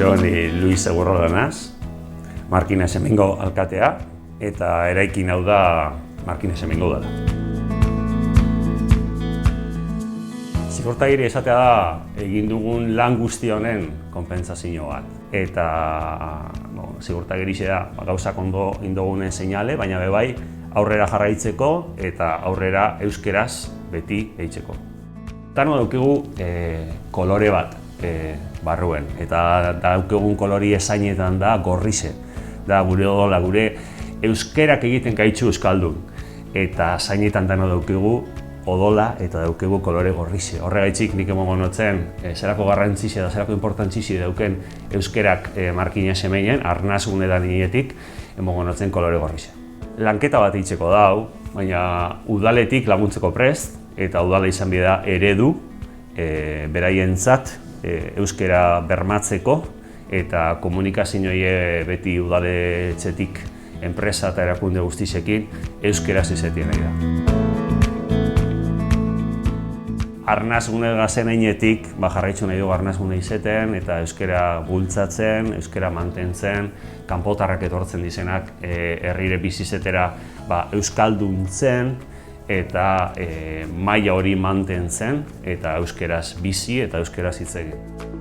Kaixo, ni Luis Egurrola naz, Markinez Hemengo alkatea, eta eraikin hau da Markinez Hemengo dela. Ziurtagiri esatea da egin dugun lan guzti honen konpentsazio bat. Eta ziurtagirixe da gauzak ondo indogunen seinale, baina bai aurrera jarraitzeko eta aurrera euskeraz beti eitzeko. Tano daukigu kolore bat barruen, eta daukegun kolori esainetan da gorrize. Da gure odola, gure euskerak egiten gaitzu euskaldun. Eta zainetan dano daukigu odola eta daukigu kolore gorrize. Horregaitzik nik emongo notzen zerako garrantzize eta zerako importantzize dauken euskerak Markinez Hemeinen, arnaz gunetan inetik, emongo notzen kolore gorrize. Lanketa bat eitzeko dau, baina udaletik laguntzeko prest, eta udala izan bida eredu beraientzat euskera bermatzeko eta komunikazioa beti udaletxetik enpresa eta erakunde guztizekin euskeraz izetien nahi da. Arnazgune gazen einetik jarraitzu nahi dugu arnazgune izeten eta euskera bultzatzen, euskera mantentzen, kanpotarrak etortzen dizenak herrire bizizetera euskalduntzen eta maila hori mantentzen eta euskeraz bizi eta euskeraz hitz egin.